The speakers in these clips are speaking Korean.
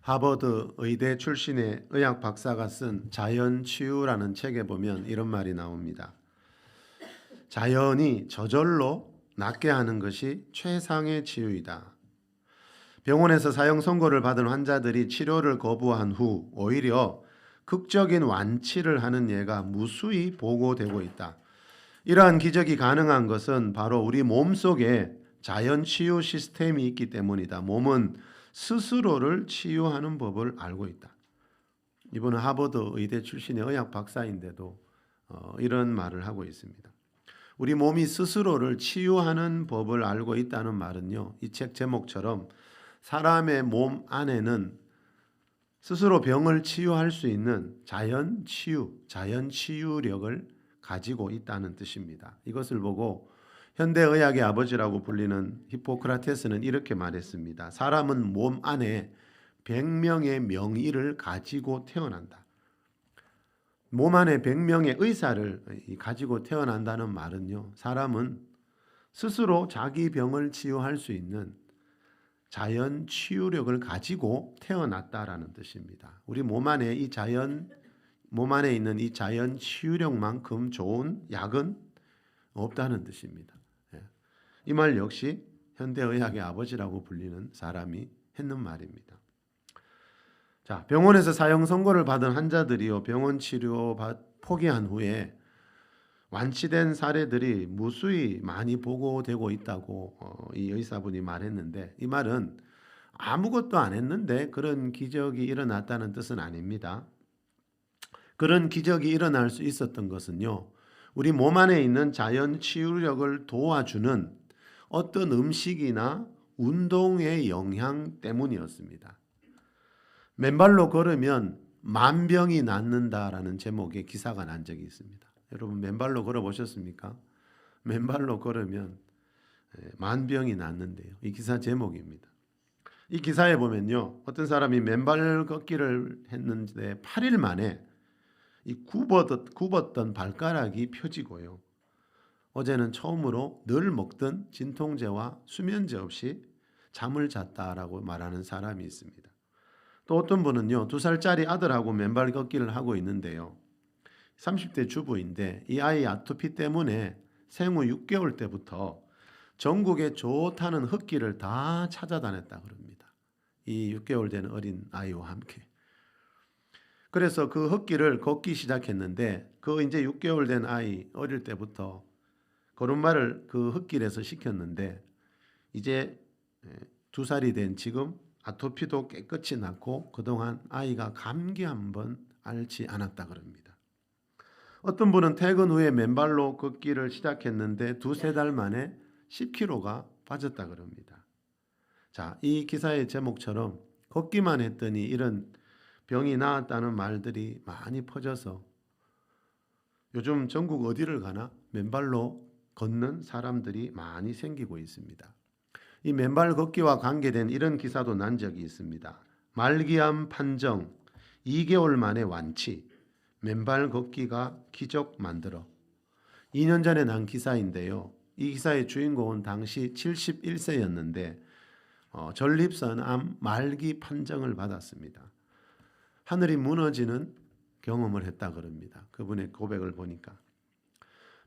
하버드 의대 출신의 의학 박사가 쓴 자연치유라는 책에 보면 이런 말이 나옵니다. 자연이 저절로 낫게 하는 것이 최상의 치유이다. 병원에서 사형 선고를 받은 환자들이 치료를 거부한 후 오히려 극적인 완치를 하는 예가 무수히 보고되고 있다. 이러한 기적이 가능한 것은 바로 우리 몸 속에 자연치유 시스템이 있기 때문이다. 몸은 스스로를 치유하는 법을 알고 있다. 이분은 하버드 의대 출신의 의학 박사인데도 이런 말을 하고 있습니다. 우리 몸이 스스로를 치유하는 법을 알고 있다는 말은요, 이 책 제목처럼 사람의 몸 안에는 스스로 병을 치유할 수 있는 자연치유력을 가지고 있다는 뜻입니다. 이것을 보고 현대의학의 아버지라고 불리는 히포크라테스는 이렇게 말했습니다. 사람은 몸 안에 100명의 명의를 가지고 태어난다. 몸 안에 100명의 의사를 가지고 태어난다는 말은요, 사람은 스스로 자기 병을 치유할 수 있는 자연 치유력을 가지고 태어났다라는 뜻입니다. 우리 몸 안에 있는 이 자연 치유력만큼 좋은 약은 없다는 뜻입니다. 이 말 역시 현대의학의 아버지라고 불리는 사람이 했는 말입니다. 자, 병원에서 사형 선고를 받은 환자들이요, 병원 치료 포기한 후에 완치된 사례들이 무수히 많이 보고되고 있다고 이 의사분이 말했는데, 이 말은 아무것도 안 했는데 그런 기적이 일어났다는 뜻은 아닙니다. 그런 기적이 일어날 수 있었던 것은요, 우리 몸 안에 있는 자연 치유력을 도와주는 어떤 음식이나 운동의 영향 때문이었습니다. 맨발로 걸으면 만병이 낫는다라는 제목의 기사가 난 적이 있습니다. 여러분 맨발로 걸어보셨습니까? 맨발로 걸으면 만병이 낫는데요. 이 기사 제목입니다. 이 기사에 보면요, 어떤 사람이 맨발 걷기를 했는데 8일 만에 이 굽었던 발가락이 펴지고요, 어제는 처음으로 늘 먹던 진통제와 수면제 없이 잠을 잤다라고 말하는 사람이 있습니다. 또 어떤 분은요, 2살짜리 아들하고 맨발 걷기를 하고 있는데요, 30대 주부인데 이 아이 아토피 때문에 생후 6개월 때부터 전국에 좋다는 흙길을 다 찾아다녔다 그럽니다. 이 6개월 된 어린 아이와 함께. 그래서 그 흙길을 걷기 시작했는데, 그 이제 6개월 된 아이 어릴 때부터 걸음마를 그 흙길에서 시켰는데, 이제 2살이 된 지금 아토피도 깨끗이 낫고 그동안 아이가 감기 한번 앓지 않았다 그럽니다. 어떤 분은 퇴근 후에 맨발로 걷기를 시작했는데 2-3달 만에 10kg가 빠졌다 그럽니다. 자, 이 기사의 제목처럼 걷기만 했더니 이런 병이 나았다는 말들이 많이 퍼져서 요즘 전국 어디를 가나 맨발로 걷는 사람들이 많이 생기고 있습니다. 이 맨발 걷기와 관계된 이런 기사도 난 적이 있습니다. 말기암 판정 2개월 만에 완치, 맨발 걷기가 기적 만들어. 2년 전에 난 기사인데요, 이 기사의 주인공은 당시 71세였는데 전립선암 말기 판정을 받았습니다. 하늘이 무너지는 경험을 했다 그럽니다. 그분의 고백을 보니까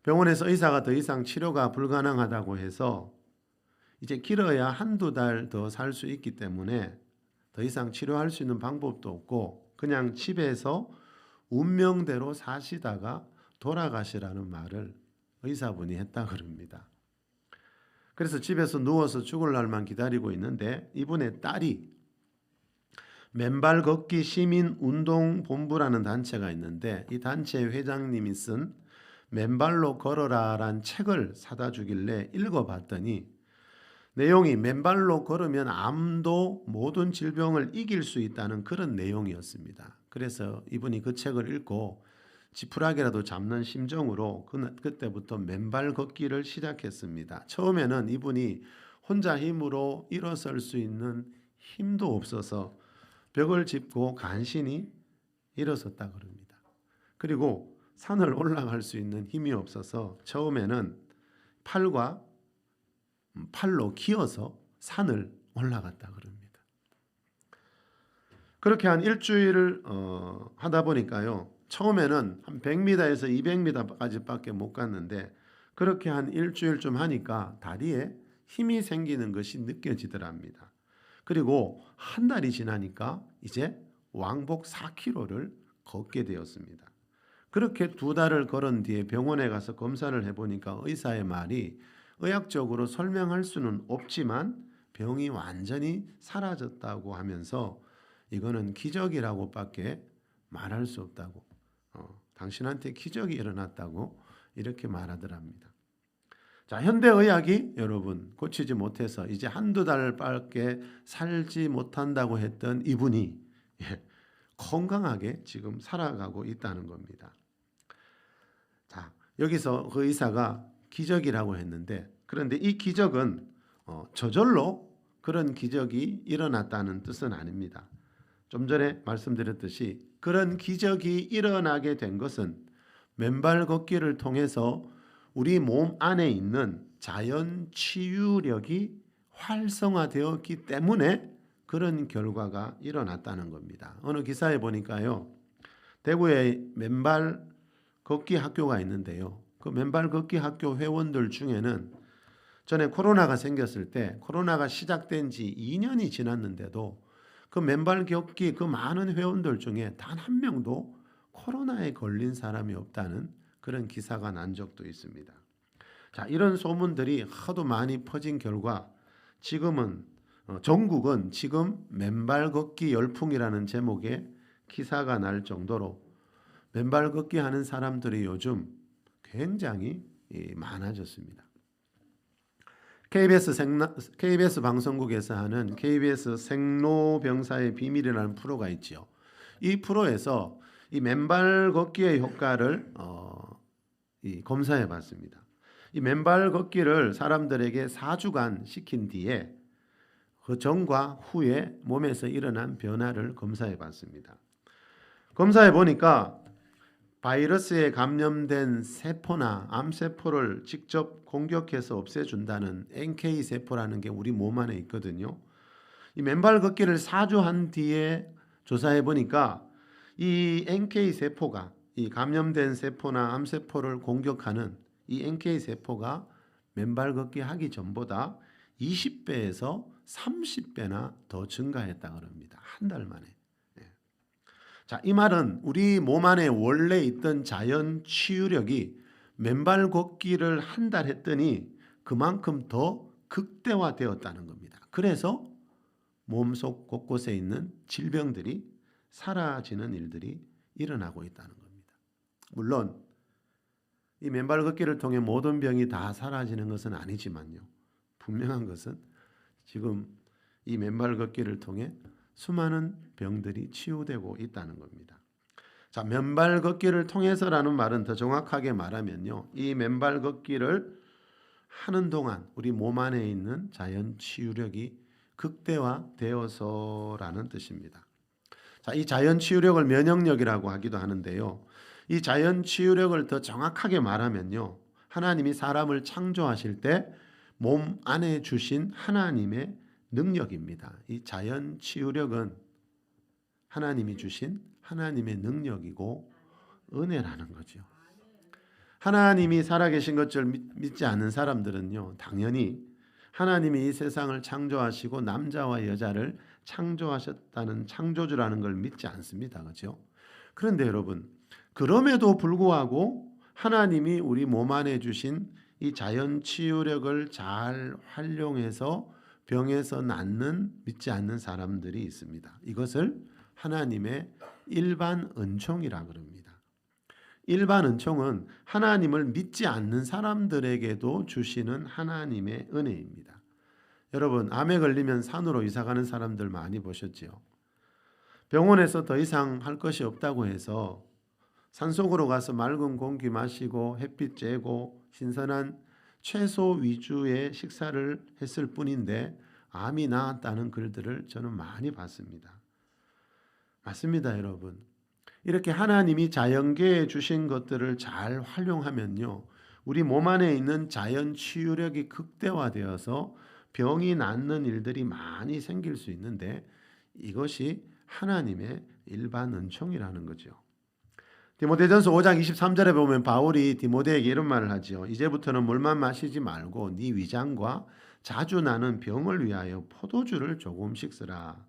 병원에서 의사가 더 이상 치료가 불가능하다고 해서 이제 길어야 1-2달 더 살 수 있기 때문에 더 이상 치료할 수 있는 방법도 없고 그냥 집에서 운명대로 사시다가 돌아가시라는 말을 의사분이 했다 그럽니다. 그래서 집에서 누워서 죽을 날만 기다리고 있는데, 이분의 딸이 맨발 걷기 시민운동본부라는 단체가 있는데, 이 단체 회장님이 쓴 맨발로 걸어라란 책을 사다 주길래 읽어봤더니 내용이 맨발로 걸으면 암도 모든 질병을 이길 수 있다는 그런 내용이었습니다. 그래서 이분이 그 책을 읽고 지푸라기라도 잡는 심정으로 그때부터 맨발 걷기를 시작했습니다. 처음에는 이분이 혼자 힘으로 일어설 수 있는 힘도 없어서 벽을 짚고 간신히 일어섰다 그럽니다. 그리고 산을 올라갈 수 있는 힘이 없어서 처음에는 팔로 기어서 산을 올라갔다 그럽니다. 그렇게 한 일주일을 하다 보니까요. 처음에는 한 100m에서 200m까지밖에 못 갔는데 그렇게 한 일주일쯤 하니까 다리에 힘이 생기는 것이 느껴지더랍니다. 그리고 한 달이 지나니까 이제 왕복 4km를 걷게 되었습니다. 그렇게 2달을 걸은 뒤에 병원에 가서 검사를 해보니까 의사의 말이 의학적으로 설명할 수는 없지만 병이 완전히 사라졌다고 하면서 이거는 기적이라고밖에 말할 수 없다고, 당신한테 기적이 일어났다고 이렇게 말하더랍니다. 자, 현대의학이 여러분 고치지 못해서 이제 1~2달밖에 살지 못한다고 했던 이분이 건강하게 지금 살아가고 있다는 겁니다. 자, 여기서 그 의사가 기적이라고 했는데, 그런데 이 기적은 저절로 그런 기적이 일어났다는 뜻은 아닙니다. 좀 전에 말씀드렸듯이 그런 기적이 일어나게 된 것은 맨발 걷기를 통해서 우리 몸 안에 있는 자연 치유력이 활성화되었기 때문에 그런 결과가 일어났다는 겁니다. 어느 기사에 보니까요, 대구에 맨발 걷기 학교가 있는데요. 그 맨발 걷기 학교 회원들 중에는 전에 코로나가 생겼을 때, 코로나가 시작된 지 2년이 지났는데도 그 맨발 걷기 그 많은 회원들 중에 단 한 명도 코로나에 걸린 사람이 없다는 그런 기사가 난 적도 있습니다. 자, 이런 소문들이 하도 많이 퍼진 결과 지금은 전국은 지금 맨발 걷기 열풍이라는 제목의 기사가 날 정도로 맨발 걷기 하는 사람들이 요즘 굉장히 많아졌습니다. KBS 방송국에서 하는 KBS 생로병사의 비밀이라는 프로가 있죠. 이 프로에서 이 맨발 걷기의 효과를 검사해 봤습니다. 이 맨발 걷기를 사람들에게 4주간 시킨 뒤에 그 전과 후에 몸에서 일어난 변화를 검사해 봤습니다. 검사해 보니까 바이러스에 감염된 세포나 암세포를 직접 공격해서 없애준다는 NK세포라는 게 우리 몸 안에 있거든요. 이 맨발 걷기를 4주 한 뒤에 조사해 보니까 이 NK세포가, 이 감염된 세포나 암세포를 공격하는 이 NK세포가 맨발 걷기 하기 전보다 20배에서 30배나 더 증가했다고 합니다. 한 달 만에. 자, 이 말은 우리 몸 안에 원래 있던 자연 치유력이 맨발 걷기를 한 달 했더니 그만큼 더 극대화되었다는 겁니다. 그래서 몸속 곳곳에 있는 질병들이 사라지는 일들이 일어나고 있다는 겁니다. 물론 이 맨발 걷기를 통해 모든 병이 다 사라지는 것은 아니지만요. 분명한 것은 지금 이 맨발 걷기를 통해 수많은 병들이 치유되고 있다는 겁니다. 자, 맨발 걷기를 통해서라는 말은 더 정확하게 말하면요, 이 맨발 걷기를 하는 동안 우리 몸 안에 있는 자연 치유력이 극대화되어서라는 뜻입니다. 자, 이 자연 치유력을 면역력이라고 하기도 하는데요. 이 자연 치유력을 더 정확하게 말하면요, 하나님이 사람을 창조하실 때 몸 안에 주신 하나님의 능력입니다. 이 자연 치유력은 하나님이 주신 하나님의 능력이고 은혜라는 거죠. 하나님이 살아계신 것을 믿지 않는 사람들은요, 당연히 하나님이 이 세상을 창조하시고 남자와 여자를 창조하셨다는 창조주라는 걸 믿지 않습니다. 그렇죠? 그런데 여러분, 그럼에도 불구하고 하나님이 우리 몸 안에 주신 이 자연 치유력을 잘 활용해서 병에서 낫는 믿지 않는 사람들이 있습니다. 이것을 하나님의 일반 은총이라 그럽니다. 일반 은총은 하나님을 믿지 않는 사람들에게도 주시는 하나님의 은혜입니다. 여러분, 암에 걸리면 산으로 이사가는 사람들 많이 보셨지요? 병원에서 더 이상 할 것이 없다고 해서 산속으로 가서 맑은 공기 마시고 햇빛 쬐고 신선한 채소 위주의 식사를 했을 뿐인데 암이 나았다는 글들을 저는 많이 봤습니다. 맞습니다, 여러분. 이렇게 하나님이 자연계에 주신 것들을 잘 활용하면요, 우리 몸 안에 있는 자연 치유력이 극대화되어서 병이 낫는 일들이 많이 생길 수 있는데 이것이 하나님의 일반 은총이라는 거죠. 디모데전서 5장 23절에 보면 바울이 디모데에게 이런 말을 하지요. 이제부터는 물만 마시지 말고 네 위장과 자주 나는 병을 위하여 포도주를 조금씩 쓰라.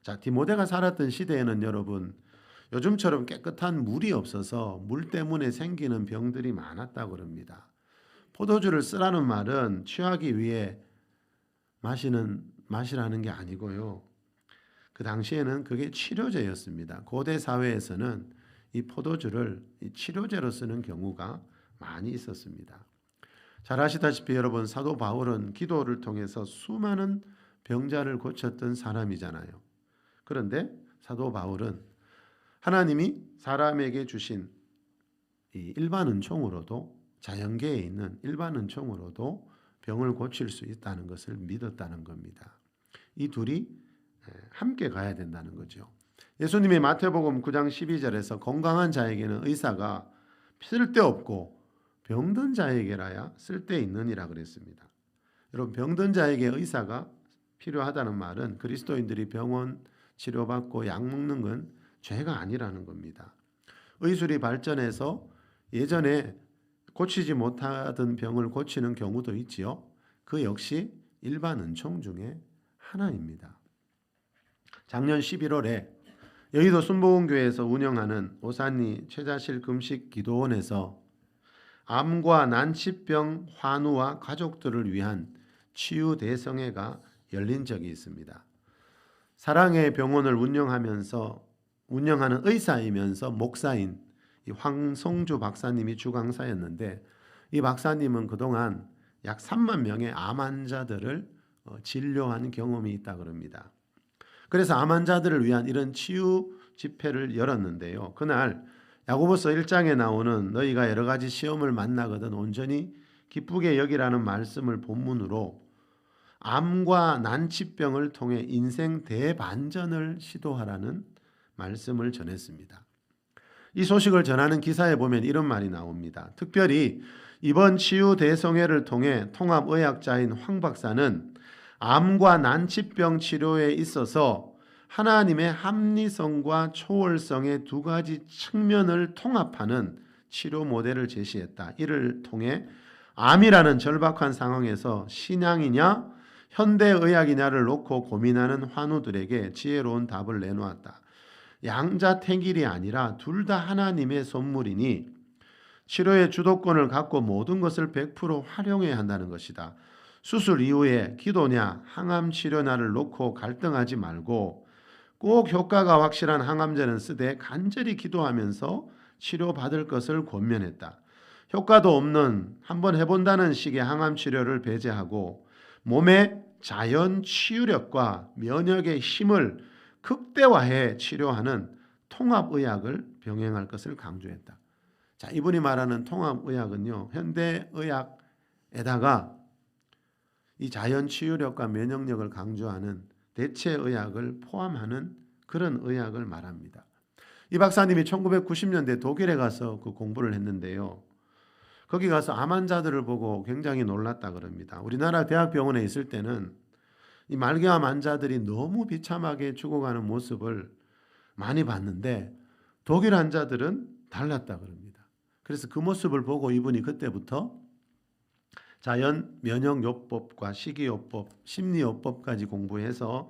자, 디모데가 살았던 시대에는 여러분 요즘처럼 깨끗한 물이 없어서 물 때문에 생기는 병들이 많았다고 합니다. 포도주를 쓰라는 말은 취하기 위해 마시라는 게 아니고요. 그 당시에는 그게 치료제였습니다. 고대 사회에서는 이 포도주를 치료제로 쓰는 경우가 많이 있었습니다. 잘 아시다시피 여러분 사도 바울은 기도를 통해서 수많은 병자를 고쳤던 사람이잖아요. 그런데 사도 바울은 하나님이 사람에게 주신 이 일반 은총으로도 자연계에 있는 일반 은총으로도 병을 고칠 수 있다는 것을 믿었다는 겁니다. 이 둘이 함께 가야 된다는 거죠. 예수님이 마태복음 9장 12절에서 건강한 자에게는 의사가 쓸데없고 병든 자에게라야 쓸데있느니라 그랬습니다. 여러분 병든 자에게 의사가 필요하다는 말은 그리스도인들이 병원 치료받고 약 먹는 건 죄가 아니라는 겁니다. 의술이 발전해서 예전에 고치지 못하던 병을 고치는 경우도 있지요. 그 역시 일반 은총 중에 하나입니다. 작년 11월에 여의도 순복음교회에서 운영하는 오산리 최자실 금식 기도원에서 암과 난치병 환우와 가족들을 위한 치유 대성회가 열린 적이 있습니다. 사랑의 병원을 운영하는 의사이면서 목사인 이 황성주 박사님이 주강사였는데 이 박사님은 그동안 약 3만 명의 암 환자들을 진료한 경험이 있다고 합니다. 그래서 암 환자들을 위한 이런 치유 집회를 열었는데요. 그날 야고보서 1장에 나오는 너희가 여러 가지 시험을 만나거든 온전히 기쁘게 여기라는 말씀을 본문으로 암과 난치병을 통해 인생 대반전을 시도하라는 말씀을 전했습니다. 이 소식을 전하는 기사에 보면 이런 말이 나옵니다. 특별히 이번 치유 대성회를 통해 통합의학자인 황 박사는 암과 난치병 치료에 있어서 하나님의 합리성과 초월성의 두 가지 측면을 통합하는 치료 모델을 제시했다. 이를 통해 암이라는 절박한 상황에서 신앙이냐 현대의학이냐를 놓고 고민하는 환우들에게 지혜로운 답을 내놓았다. 양자택일이 아니라 둘 다 하나님의 선물이니 치료의 주도권을 갖고 모든 것을 100% 활용해야 한다는 것이다. 수술 이후에 기도냐 항암 치료냐를 놓고 갈등하지 말고 꼭 효과가 확실한 항암제는 쓰되 간절히 기도하면서 치료받을 것을 권면했다. 효과도 없는 한번 해본다는 식의 항암 치료를 배제하고 몸의 자연 치유력과 면역의 힘을 극대화해 치료하는 통합의학을 병행할 것을 강조했다. 자, 이분이 말하는 통합의학은요, 현대의학에다가 이 자연 치유력과 면역력을 강조하는 대체의학을 포함하는 그런 의학을 말합니다. 이 박사님이 1990년대 독일에 가서 그 공부를 했는데요. 거기 가서 암 환자들을 보고 굉장히 놀랐다 그럽니다. 우리나라 대학병원에 있을 때는 이 말기암 환자들이 너무 비참하게 죽어가는 모습을 많이 봤는데 독일 환자들은 달랐다 그럽니다. 그래서 그 모습을 보고 이분이 그때부터 자연 면역요법과 식이요법, 심리요법까지 공부해서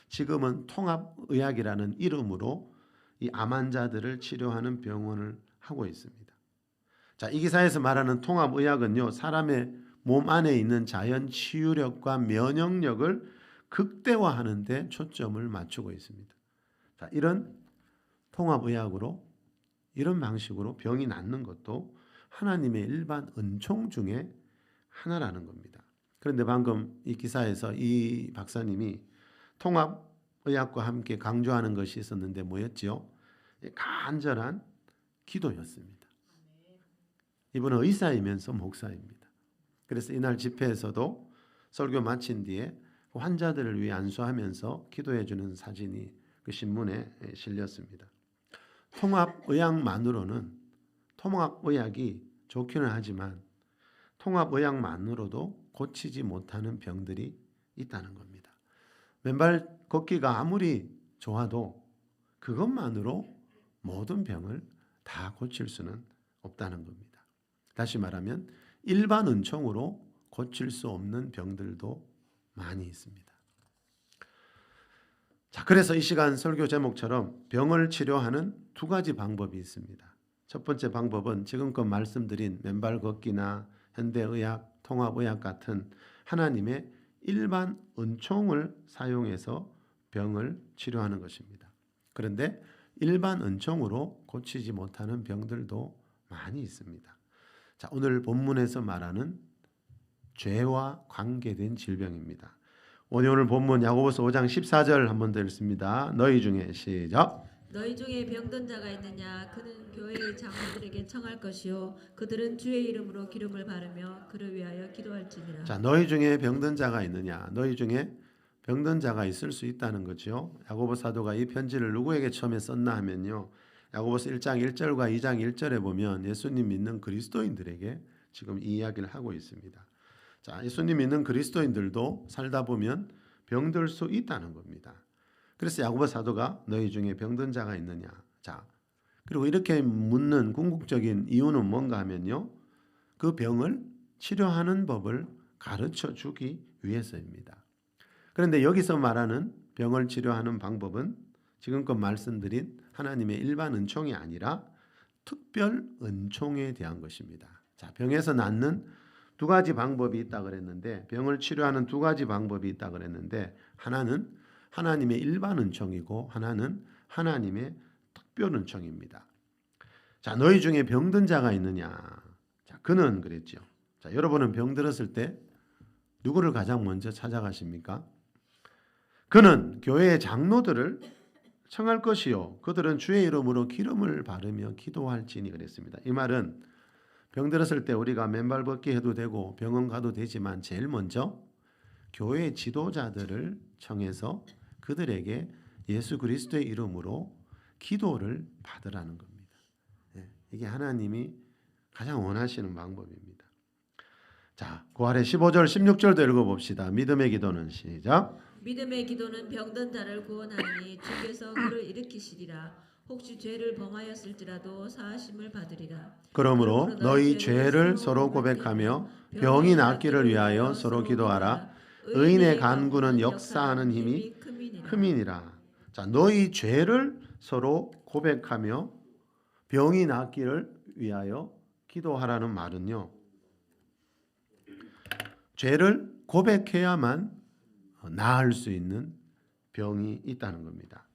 지금은 통합의학이라는 이름으로 이 암 환자들을 치료하는 병원을 하고 있습니다. 자, 이 기사에서 말하는 통합의학은요, 사람의 몸 안에 있는 자연 치유력과 면역력을 극대화하는 데 초점을 맞추고 있습니다. 자, 이런 통합의학으로 이런 방식으로 병이 낫는 것도 하나님의 일반 은총 중에 하나라는 겁니다. 그런데 방금 이 기사에서 이 박사님이 통합의학과 함께 강조하는 것이 있었는데 뭐였지요? 간절한 기도였습니다. 이분은 의사이면서 목사입니다. 그래서 이날 집회에서도 설교 마친 뒤에 환자들을 위해 안수하면서 기도해 주는 사진이 그 신문에 실렸습니다. 통합의학만으로는 통합의학이 좋기는 하지만 통합의학만으로도 고치지 못하는 병들이 있다는 겁니다. 왼발 걷기가 아무리 좋아도 그것만으로 모든 병을 다 고칠 수는 없다는 겁니다. 다시 말하면 일반 은총으로 고칠 수 없는 병들도 많이 있습니다. 자, 그래서 이 시간 설교 제목처럼 병을 치료하는 두 가지 방법이 있습니다. 첫 번째 방법은 지금껏 말씀드린 맨발 걷기나 현대의학, 통합의학 같은 하나님의 일반 은총을 사용해서 병을 치료하는 것입니다. 그런데 일반 은총으로 고치지 못하는 병들도 많이 있습니다. 자, 오늘 본문에서 말하는 죄와 관계된 질병입니다. 오늘 본문 야고보서 5장 14절 한번 더 읽습니다. 너희 중에 시작. 너희 중에 병든 자가 있느냐? 그는 교회의 장로들에게 청할 것이요 그들은 주의 이름으로 기름을 바르며 그를 위하여 기도할지니라. 자, 너희 중에 병든 자가 있느냐? 너희 중에 병든 자가 있을 수 있다는 거죠. 야고보 사도가 이 편지를 누구에게 처음에 썼나 하면요. 야고보서 1장 1절과 2장 1절에 보면 예수님 믿는 그리스도인들에게 지금 이 이야기를 하고 있습니다. 자, 예수님 믿는 그리스도인들도 살다 보면 병들 수 있다는 겁니다. 그래서 야고보 사도가 너희 중에 병든 자가 있느냐? 자, 그리고 이렇게 묻는 궁극적인 이유는 뭔가 하면요. 그 병을 치료하는 법을 가르쳐 주기 위해서입니다. 그런데 여기서 말하는 병을 치료하는 방법은 지금껏 말씀드린 하나님의 일반 은총이 아니라 특별 은총에 대한 것입니다. 자, 병에서 낫는 두 가지 방법이 있다 그랬는데 병을 치료하는 두 가지 방법이 있다 그랬는데 하나는 하나님의 일반 은총이고 하나는 하나님의 특별 은총입니다. 자, 너희 중에 병든 자가 있느냐? 자, 그는 그랬죠. 자, 여러분은 병들었을 때 누구를 가장 먼저 찾아가십니까? 그는 교회의 장로들을 청할 것이요 그들은 주의 이름으로 기름을 바르며 기도할지니 그랬습니다. 이 말은 병들었을 때 우리가 맨발 걷기 해도 되고 병원 가도 되지만 제일 먼저 교회 지도자들을 청해서 그들에게 예수 그리스도의 이름으로 기도를 받으라는 겁니다. 이게 하나님이 가장 원하시는 방법입니다. 자, 그 아래 15절 16절도 읽어봅시다. 믿음의 기도는 시작. 믿음의 기도는 병든 자를 구원하니 주께서 그를 일으키시리라. 혹시 죄를 범하였을지라도 사하심을 받으리라. 그러므로 너희 죄를 서로 고백하며 병이 낫기를 위하여 서로 기도하라. 의인의 간구는 역사하는 힘이 큼이니라. 자, 너희 죄를 서로 고백하며 병이 낫기를 위하여 기도하라는 말은요. 죄를 고백해야만 나을 수 있는 병이 있다는 겁니다.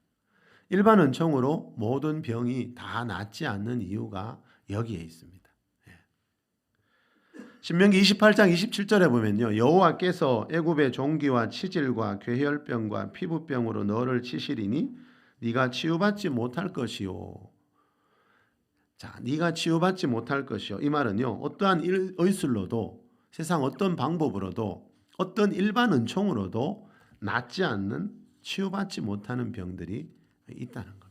일반 은총으로 모든 병이 다 낫지 않는 이유가 여기에 있습니다. 신명기 28장 27절에 보면요. 여호와께서 애굽의 종기와 치질과 괴혈병과 피부병으로 너를 치시리니 네가 치유받지 못할 것이요. 자, 네가 치유받지 못할 것이요. 이 말은요. 어떠한 의술로도 세상 어떤 방법으로도 어떤 일반 은총으로도 낫지 않는 치유받지 못하는 병들이 있다는 겁니다.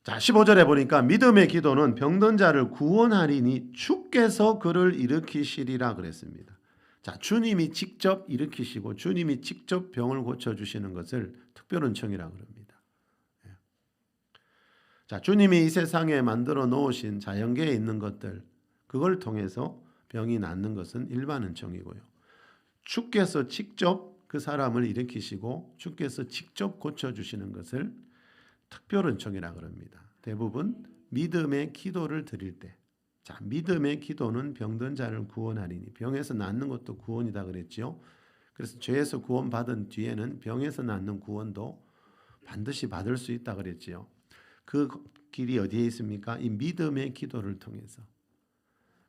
자, 15절에 보니까 믿음의 기도는 병든 자를 구원하리니 주께서 그를 일으키시리라 그랬습니다. 자, 주님이 직접 일으키시고 주님이 직접 병을 고쳐주시는 것을 특별은총이라고 합니다. 자, 주님이 이 세상에 만들어 놓으신 자연계에 있는 것들 그걸 통해서 병이 낫는 것은 일반 은총이고요. 주께서 직접 그 사람을 일으키시고 주께서 직접 고쳐주시는 것을 특별 은총이라고 합니다. 대부분 믿음의 기도를 드릴 때, 자, 믿음의 기도는 병든 자를 구원하리니 병에서 낫는 것도 구원이다 그랬죠. 그래서 죄에서 구원받은 뒤에는 병에서 낫는 구원도 반드시 받을 수 있다 그랬지요. 그 길이 어디에 있습니까? 이 믿음의 기도를 통해서.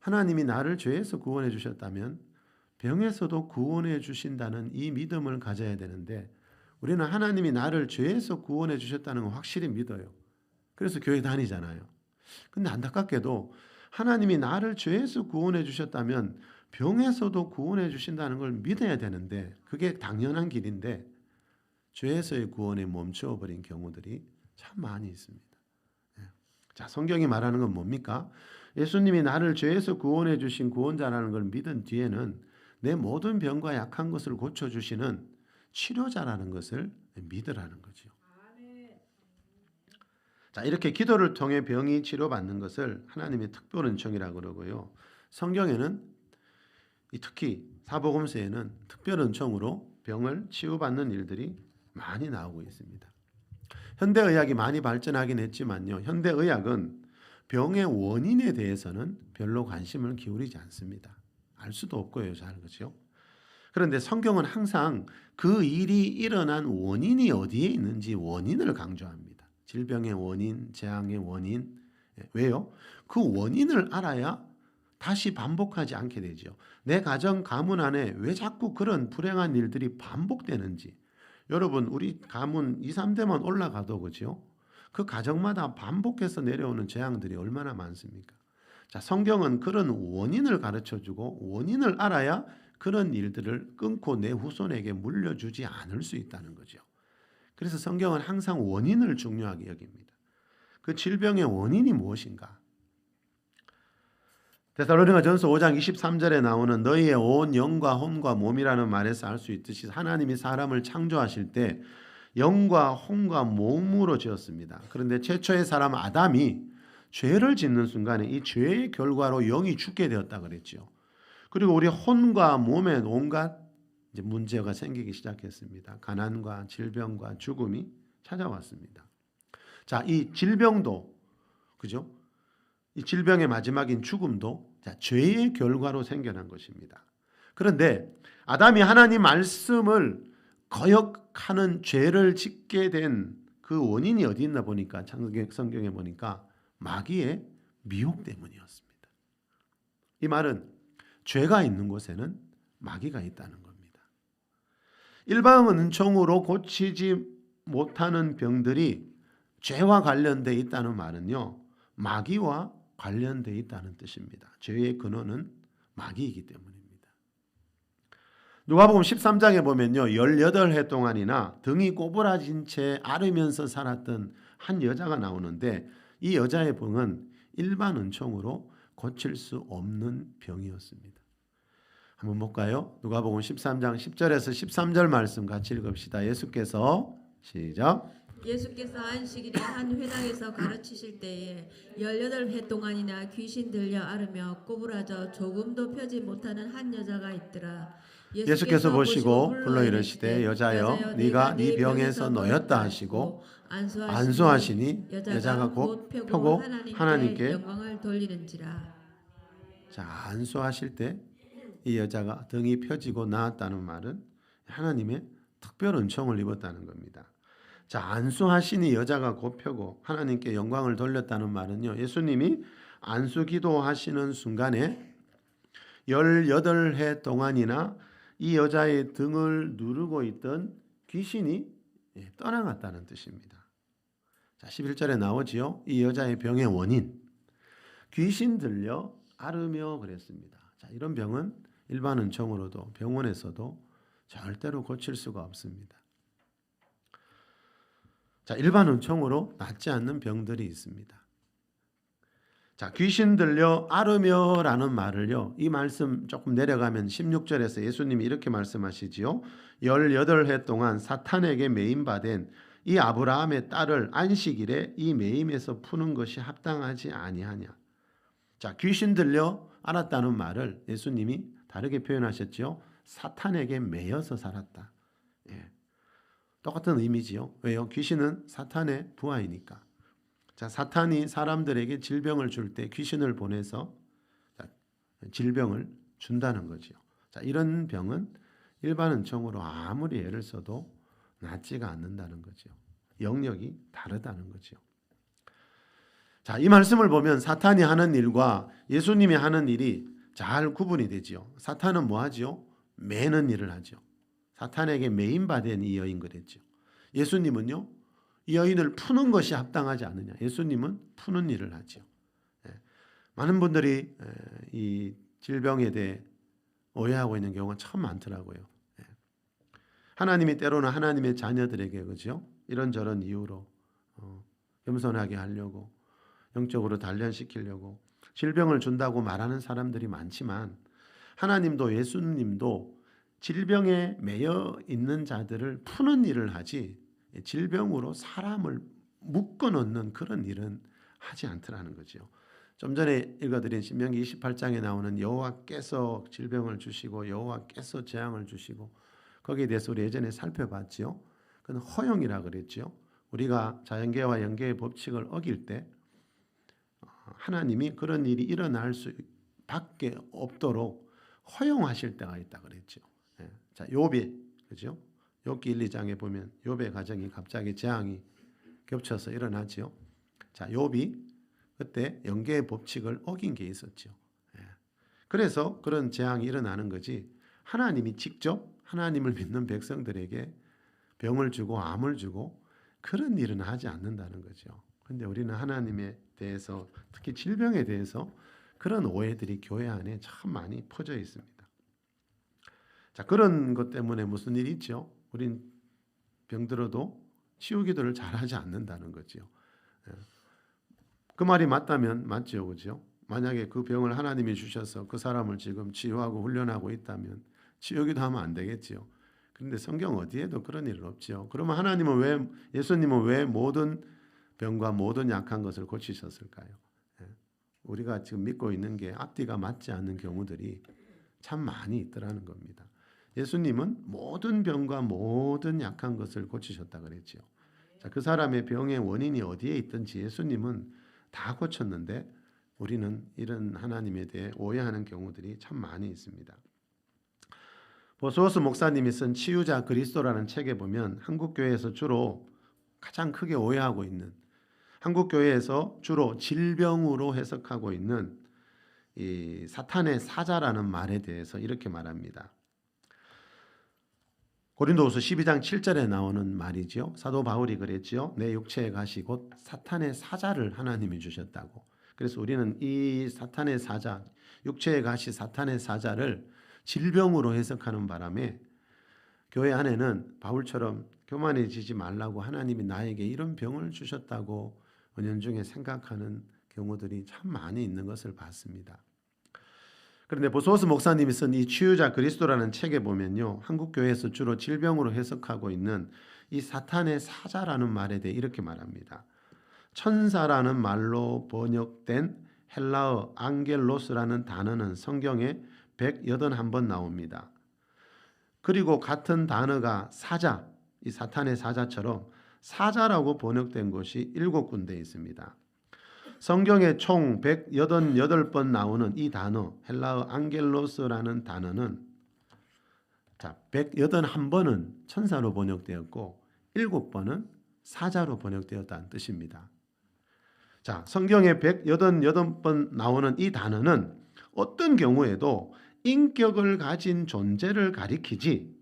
하나님이 나를 죄에서 구원해 주셨다면 병에서도 구원해 주신다는 이 믿음을 가져야 되는데 우리는 하나님이 나를 죄에서 구원해 주셨다는 걸 확실히 믿어요. 그래서 교회 다니잖아요. 근데 안타깝게도 하나님이 나를 죄에서 구원해 주셨다면 병에서도 구원해 주신다는 걸 믿어야 되는데 그게 당연한 길인데 죄에서의 구원에 멈춰 버린 경우들이 참 많이 있습니다. 자, 성경이 말하는 건 뭡니까? 예수님이 나를 죄에서 구원해 주신 구원자라는 걸 믿은 뒤에는 내 모든 병과 약한 것을 고쳐주시는 치료자라는 것을 믿으라는 거죠. 자, 이렇게 기도를 통해 병이 치료받는 것을 하나님의 특별 은총이라고 그러고요. 성경에는 특히 사복음서에는 특별 은총으로 병을 치유받는 일들이 많이 나오고 있습니다. 현대의학이 많이 발전하긴 했지만요. 현대의학은 병의 원인에 대해서는 별로 관심을 기울이지 않습니다. 알 수도 없고요. 잘 그렇죠? 그런데 성경은 항상 그 일이 일어난 원인이 어디에 있는지 원인을 강조합니다. 질병의 원인, 재앙의 원인. 왜요? 그 원인을 알아야 다시 반복하지 않게 되죠. 내 가정, 가문 안에 왜 자꾸 그런 불행한 일들이 반복되는지. 여러분, 우리 가문 2, 3대만 올라가도 그죠? 그 가정마다 반복해서 내려오는 재앙들이 얼마나 많습니까? 자, 성경은 그런 원인을 가르쳐주고 원인을 알아야 그런 일들을 끊고 내 후손에게 물려주지 않을 수 있다는 거죠. 그래서 성경은 항상 원인을 중요하게 여깁니다. 그 질병의 원인이 무엇인가? 데살로니가전서 5장 23절에 나오는 너희의 온 영과 혼과 몸이라는 말에서 알 수 있듯이 하나님이 사람을 창조하실 때 영과 혼과 몸으로 지었습니다. 그런데 최초의 사람 아담이 죄를 짓는 순간에 이 죄의 결과로 영이 죽게 되었다 그랬죠. 그리고 우리 혼과 몸에 온갖 이제 문제가 생기기 시작했습니다. 가난과 질병과 죽음이 찾아왔습니다. 자, 이 질병도 그죠? 이 질병의 마지막인 죽음도 죄의 결과로 생겨난 것입니다. 그런데 아담이 하나님 말씀을 거역하는 죄를 짓게 된 그 원인이 어디 있나 보니까 성경에 보니까 마귀의 미혹 때문이었습니다. 이 말은 죄가 있는 곳에는 마귀가 있다는 겁니다. 일반 은총으로 고치지 못하는 병들이 죄와 관련되어 있다는 말은요, 마귀와 관련되어 있다는 뜻입니다. 죄의 근원은 마귀이기 때문입니다. 누가복음 13장에 보면요, 18해 동안이나 등이 꼬부라진 채 앓으면서 살았던 한 여자가 나오는데 이 여자의 병은 일반 은총으로 고칠 수 없는 병이었습니다. 한번 볼까요? 누가복음 13장 10절에서 13절 말씀 같이 읽읍시다. 예수께서 시작. 예수께서 안식일에 한 회당에서 가르치실 때에 18해 동안이나 귀신 들려 앓으며 꼬부라져 조금도 펴지 못하는 한 여자가 있더라. 예수께서 보시고 불러 이르시되 여자여 네가 네 병에서 놓였다 하시고 안수하시니 여자가 곧 펴고 하나님께 영광을 돌리는지라. 자, 안수하실 때 이 여자가 등이 펴지고 나았다는 말은 하나님의 특별 은총을 입었다는 겁니다. 자, 안수하시니 여자가 곧 펴고 하나님께 영광을 돌렸다는 말은요, 예수님이 안수 기도하시는 순간에 18해 동안이나 이 여자의 등을 누르고 있던 귀신이 떠나갔다는 뜻입니다. 자, 11절에 나오지요. 이 여자의 병의 원인, 귀신 들려 앓으며 그랬습니다. 자, 이런 병은 일반 은총으로도 병원에서도 절대로 고칠 수가 없습니다. 자, 일반 은총으로 낫지 않는 병들이 있습니다. 자, 귀신 들려 앓으며라는 말을요, 이 말씀 조금 내려가면 16절에서 예수님이 이렇게 말씀하시지요. 18해 동안 사탄에게 매임받은 이 아브라함의 딸을 안식일에 이 매임에서 푸는 것이 합당하지 아니하냐. 자, 귀신 들려 앓았다는 말을 예수님이 다르게 표현하셨죠. 사탄에게 매여서 살았다. 예. 똑같은 의미지요. 왜요? 귀신은 사탄의 부하이니까. 자, 사탄이 사람들에게 질병을 줄 때 귀신을 보내서 질병을 준다는 거지요. 자, 이런 병은 일반 은총으로 아무리 애를 써도 낫지가 않는다는 거죠. 영역이 다르다는 거죠. 자, 이 말씀을 보면 사탄이 하는 일과 예수님이 하는 일이 잘 구분이 되지요. 사탄은 뭐 하지요? 매는 일을 하죠. 사탄에게 매임받은 이 여인 그랬죠. 예수님은요, 이 여인을 푸는 것이 합당하지 않느냐. 예수님은 푸는 일을 하죠. 많은 분들이 이 질병에 대해 오해하고 있는 경우가 참 많더라고요. 하나님이 때로는 하나님의 자녀들에게 그죠? 이런저런 이유로 겸손하게 하려고, 영적으로 단련시키려고 질병을 준다고 말하는 사람들이 많지만, 하나님도 예수님도 질병에 매여 있는 자들을 푸는 일을 하지 질병으로 사람을 묶어 놓는 그런 일은 하지 않더라는 거죠. 좀 전에 읽어드린 신명기 28장에 나오는 여호와께서 질병을 주시고 여호와께서 재앙을 주시고 거기에 대해서 우리 예전에 살펴봤죠. 그건 허용이라 그랬죠. 우리가 자연계와 연계의 법칙을 어길 때 하나님이 그런 일이 일어날 수밖에 없도록 허용하실 때가 있다 그랬죠. 예. 자, 욥이 그죠? 욥기 1, 2장에 보면 욥의 가정이 갑자기 재앙이 겹쳐서 일어나지요. 자, 욥이 그때 연계의 법칙을 어긴 게 있었죠. 예. 그래서 그런 재앙이 일어나는 거지. 하나님이 직접 하나님을 믿는 백성들에게 병을 주고 암을 주고 그런 일은 하지 않는다는 거죠. 그런데 우리는 하나님에 대해서 특히 질병에 대해서 그런 오해들이 교회 안에 참 많이 퍼져 있습니다. 자, 그런 것 때문에 무슨 일이 있죠? 우린 병들어도 치유 기도를 잘하지 않는다는 거죠. 예. 그 말이 맞다면 맞죠, 그죠? 만약에 그 병을 하나님이 주셔서 그 사람을 지금 치유하고 훈련하고 있다면 치유 기도하면 안 되겠죠. 그런데 성경 어디에도 그런 일은 없죠. 그러면 예수님은 왜 모든 병과 모든 약한 것을 고치셨을까요? 예. 우리가 지금 믿고 있는 게 앞뒤가 맞지 않는 경우들이 참 많이 있더라는 겁니다. 예수님은 모든 병과 모든 약한 것을 고치셨다 그랬죠. 자, 그 사람의 병의 원인이 어디에 있든지 예수님은 다 고쳤는데 우리는 이런 하나님에 대해 오해하는 경우들이 참 많이 있습니다. 보스워스 목사님이 쓴 치유자 그리스도라는 책에 보면 한국교회에서 주로 가장 크게 오해하고 있는 한국교회에서 주로 질병으로 해석하고 있는 이 사탄의 사자라는 말에 대해서 이렇게 말합니다. 고린도후서 12장 7절에 나오는 말이죠. 사도 바울이 그랬죠. 내 육체의 가시 곧 사탄의 사자를 하나님이 주셨다고. 그래서 우리는 이 사탄의 사자, 육체의 가시 사탄의 사자를 질병으로 해석하는 바람에 교회 안에는 바울처럼 교만해지지 말라고 하나님이 나에게 이런 병을 주셨다고 은연중에 생각하는 경우들이 참 많이 있는 것을 봤습니다. 그런데 보스워스 목사님이 쓴 이 치유자 그리스도라는 책에 보면요, 한국 교회에서 주로 질병으로 해석하고 있는 이 사탄의 사자라는 말에 대해 이렇게 말합니다. 천사라는 말로 번역된 헬라어 앙겔로스라는 단어는 성경에 181번 나옵니다. 그리고 같은 단어가 사자, 이 사탄의 사자처럼 사자라고 번역된 곳이 7군데 있습니다. 성경에 총 188번 나오는 이 단어 헬라어 앙겔로스라는 단어는 181번은 천사로 번역되었고 7번은 사자로 번역되었다는 뜻입니다. 자, 성경에 188번 나오는 이 단어는 어떤 경우에도 인격을 가진 존재를 가리키지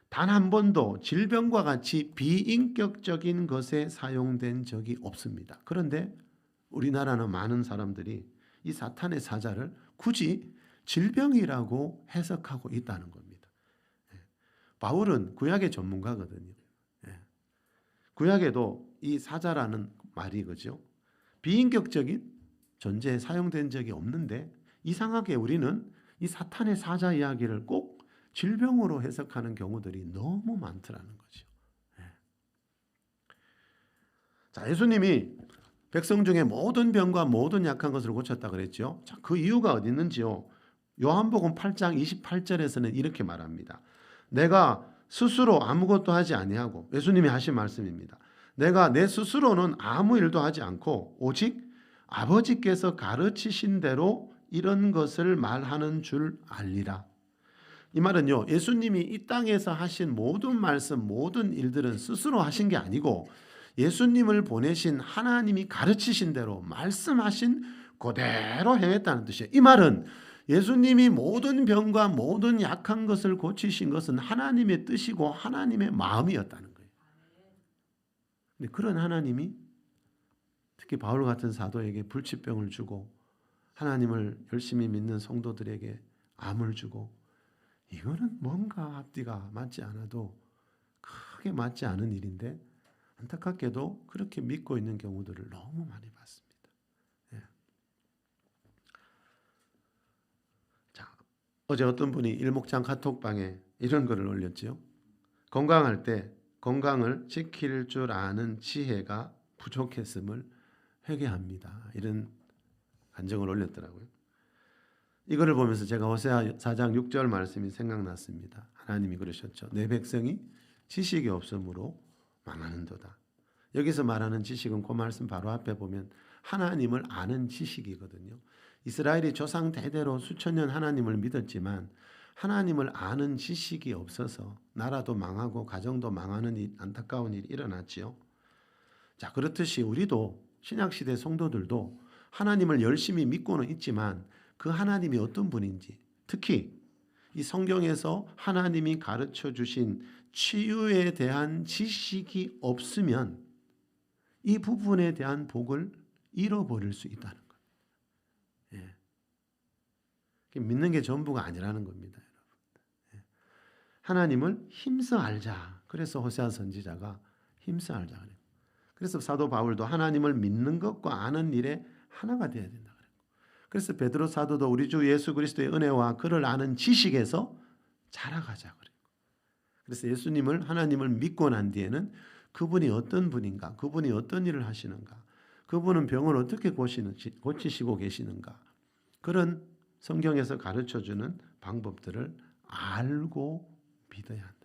단 한 번도 질병과 같이 비인격적인 것에 사용된 적이 없습니다. 그런데 우리나라는 많은 사람들이 이 사탄의 사자를 굳이 질병이라고 해석하고 있다는 겁니다. 바울은 구약의 전문가거든요. 구약에도 이 사자라는 말이 그죠? 비인격적인 존재에 사용된 적이 없는데 이상하게 우리는 이 사탄의 사자 이야기를 꼭 질병으로 해석하는 경우들이 너무 많더라는 거죠. 자, 예수님이 백성 중에 모든 병과 모든 약한 것을 고쳤다 그랬죠. 자, 그 이유가 어디 있는지요? 요한복음 8장 28절에서는 이렇게 말합니다. 내가 스스로 아무것도 하지 아니하고, 예수님이 하신 말씀입니다. 내가 내 스스로는 아무 일도 하지 않고 오직 아버지께서 가르치신 대로 이런 것을 말하는 줄 알리라. 이 말은요, 예수님이 이 땅에서 하신 모든 말씀, 모든 일들은 스스로 하신 게 아니고 예수님을 보내신 하나님이 가르치신 대로 말씀하신 그대로 행했다는 뜻이에요. 이 말은 예수님이 모든 병과 모든 약한 것을 고치신 것은 하나님의 뜻이고 하나님의 마음이었다는 거예요. 근데 그런 하나님이 특히 바울 같은 사도에게 불치병을 주고 하나님을 열심히 믿는 성도들에게 암을 주고, 이거는 뭔가 앞뒤가 맞지 않아도 크게 맞지 않은 일인데 안타깝게도 그렇게 믿고 있는 경우들을 너무 많이 봤습니다. 예. 자, 어제 어떤 분이 일목장 카톡방에 이런 글을 올렸죠. 건강할 때 건강을 지킬 줄 아는 지혜가 부족했음을 회개합니다. 이런 간증을 올렸더라고요. 이거를 보면서 제가 호세아 4장 6절 말씀이 생각났습니다. 하나님이 그러셨죠. 내 백성이 지식이 없으므로 망하는도다. 여기서 말하는 지식은 그 말씀 바로 앞에 보면 하나님을 아는 지식이거든요. 이스라엘이 조상 대대로 수천 년 하나님을 믿었지만 하나님을 아는 지식이 없어서 나라도 망하고 가정도 망하는 일, 안타까운 일이 일어났지요. 자, 그렇듯이 우리도 신약시대 성도들도 하나님을 열심히 믿고는 있지만 그 하나님이 어떤 분인지, 특히 이 성경에서 하나님이 가르쳐 주신 치유에 대한 지식이 없으면 이 부분에 대한 복을 잃어버릴 수 있다는 거예요. 예. 믿는 게 전부가 아니라는 겁니다, 여러분. 예. 하나님을 힘써 알자. 그래서 호세아 선지자가 힘써 알자 그래요. 그래서 사도 바울도 하나님을 믿는 것과 아는 일에 하나가 되어야 된다 그래요. 그래서 베드로 사도도 우리 주 예수 그리스도의 은혜와 그를 아는 지식에서 자라가자 그래요. 그래서 예수님을 하나님을 믿고 난 뒤에는 그분이 어떤 분인가, 그분이 어떤 일을 하시는가, 그분은 병을 어떻게 고치시고 계시는가, 그런 성경에서 가르쳐주는 방법들을 알고 믿어야 한다.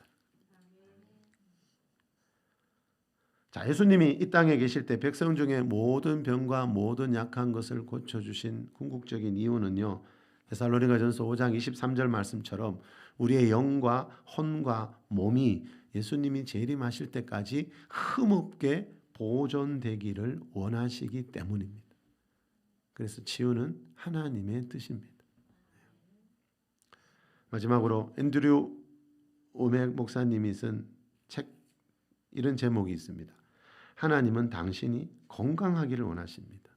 자, 예수님이 이 땅에 계실 때 백성 중에 모든 병과 모든 약한 것을 고쳐주신 궁극적인 이유는요, 데살로니가전서 5장 23절 말씀처럼 우리의 영과 혼과 몸이 예수님이 재림하실 때까지 흠없게 보존되기를 원하시기 때문입니다. 그래서 치유는 하나님의 뜻입니다. 마지막으로 앤드류 오맥 목사님이 쓴 책, 이런 제목이 있습니다. 하나님은 당신이 건강하기를 원하십니다.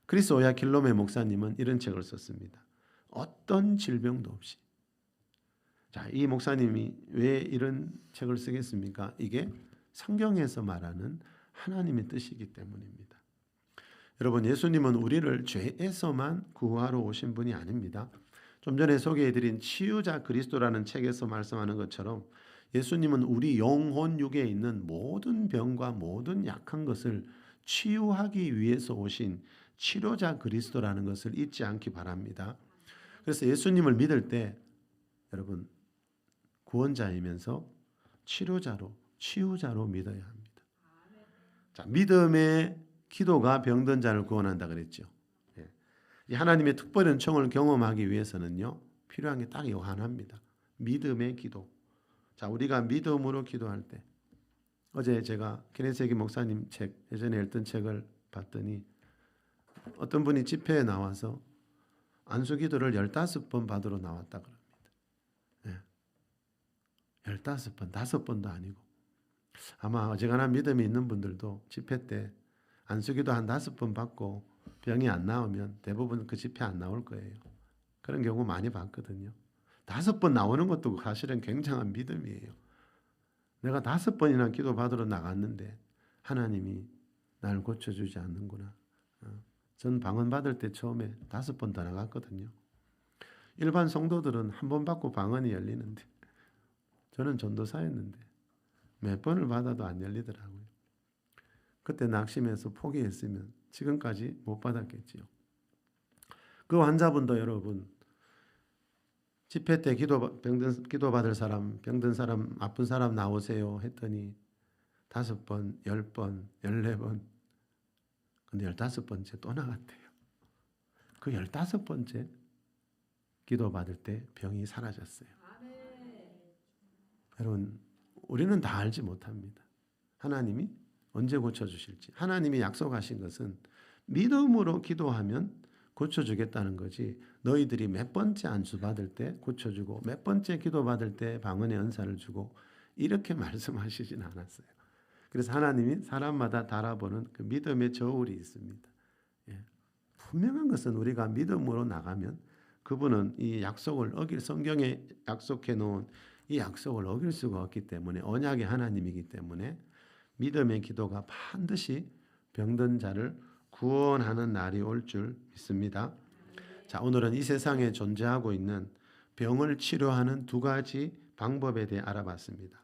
크리스 오야킬로메 목사님은 이런 책을 썼습니다. 어떤 질병도 없이. 자, 이 목사님이 왜 이런 책을 쓰겠습니까? 이게 성경에서 말하는 하나님의 뜻이기 때문입니다. 여러분, 예수님은 우리를 죄에서만 구하러 오신 분이 아닙니다. 좀 전에 소개해드린 치유자 그리스도라는 책에서 말씀하는 것처럼 예수님은 우리 영혼 육에 있는 모든 병과 모든 약한 것을 치유하기 위해서 오신 치료자 그리스도라는 것을 잊지 않기 바랍니다. 그래서 예수님을 믿을 때 여러분, 구원자이면서 치료자로, 치유자로 믿어야 합니다. 자, 믿음의 기도가 병든 자를 구원한다 그랬죠. 이 하나님의 특별한 은총을 경험하기 위해서는요, 필요한 게 딱 이거 하나입니다. 믿음의 기도. 자, 우리가 믿음으로 기도할 때, 어제 제가 케네세기 목사님 책, 예전에 읽던 책을 봤더니 어떤 분이 집회에 나와서 안수기도를 15번 받으러 나왔다 그럽니다. 15번, 5번도 아니고. 아마 어지간한 믿음이 있는 분들도 집회 때 안수기도 한 5번 받고 병이 안 나오면 대부분 그 집회 안 나올 거예요. 그런 경우 많이 봤거든요. 5번 나오는 것도 사실은 굉장한 믿음이에요. 내가 5번이나 기도 받으러 나갔는데 하나님이 나를 고쳐주지 않는구나. 전 방언 받을 때 처음에 5번 더 나갔거든요. 일반 성도들은 한 번 받고 방언이 열리는데 저는 전도사였는데 몇 번을 받아도 안 열리더라고요. 그때 낙심해서 포기했으면 지금까지 못 받았겠지요. 그 환자분도 여러분 집회 때 기도받을 사람, 병든 사람, 아픈 사람 나오세요 했더니 5번, 10번, 14번, 근데 15번째 또 나갔대요. 그 15번째 기도받을 때 병이 사라졌어요. 여러분, 우리는 다 알지 못합니다. 하나님이 언제 고쳐주실지. 하나님이 약속하신 것은 믿음으로 기도하면 고쳐주겠다는 거지, 너희들이 몇 번째 안수 받을 때 고쳐주고 몇 번째 기도 받을 때 방언의 은사를 주고 이렇게 말씀하시진 않았어요. 그래서 하나님이 사람마다 달아보는 그 믿음의 저울이 있습니다. 분명한 것은 우리가 믿음으로 나가면 그분은 이 약속을 성경에 약속해 놓은 이 약속을 어길 수가 없기 때문에, 언약의 하나님이기 때문에 믿음의 기도가 반드시 병든 자를 구원하는 날이 올 줄 믿습니다. 자, 오늘은 이 세상에 존재하고 있는 병을 치료하는 두 가지 방법에 대해 알아봤습니다.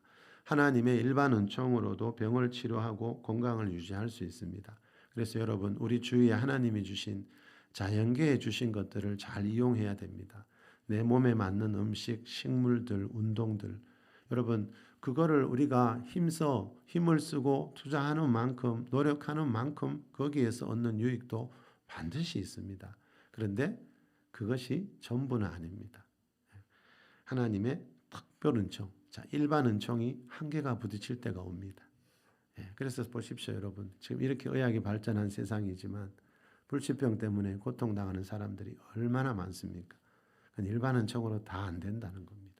하나님의 일반 은총으로도 병을 치료하고 건강을 유지할 수 있습니다. 그래서 여러분 우리 주위에 하나님이 주신 자연계에 주신 것들을 잘 이용해야 됩니다. 내 몸에 맞는 음식, 식물들, 운동들 여러분 그거를 우리가 힘을 쓰고 투자하는 만큼 노력하는 만큼 거기에서 얻는 유익도 반드시 있습니다. 그런데 그것이 전부는 아닙니다. 하나님의 특별 은총, 자 일반 은총이 한계가 부딪힐 때가 옵니다. 그래서 보십시오 여러분 지금 이렇게 의학이 발전한 세상이지만 불치병 때문에 고통당하는 사람들이 얼마나 많습니까? 일반 은총으로 다 안 된다는 겁니다.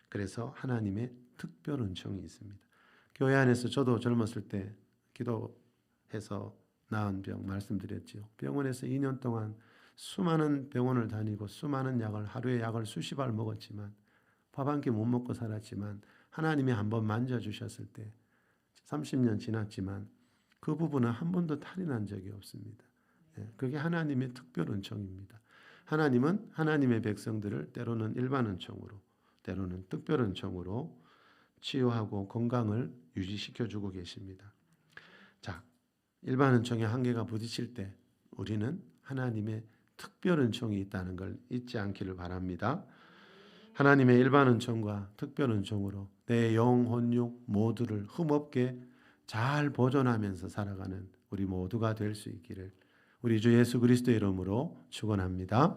그래서 하나님의 특별 은총이 있습니다. 교회 안에서 저도 젊었을 때 기도해서 나은 병 말씀드렸죠. 병원에서 2년 동안 수많은 병원을 다니고 수많은 약을 하루에 약을 수십 알 먹었지만 밥 한 끼 못 먹고 살았지만 하나님이 한번 만져주셨을 때 30년 지났지만 그 부분은 한 번도 탈이 난 적이 없습니다. 그게 하나님의 특별 은총입니다. 하나님은 하나님의 백성들을 때로는 일반 은총으로 때로는 특별 은총으로 치유하고 건강을 유지시켜주고 계십니다. 자, 일반 은총의 한계가 부딪힐 때 우리는 하나님의 특별 은총이 있다는 걸 잊지 않기를 바랍니다. 하나님의 일반 은총과 특별 은총으로 내 영, 혼육 모두를 흠없게 잘 보존하면서 살아가는 우리 모두가 될 수 있기를 우리 주 예수 그리스도의 이름으로 축원합니다.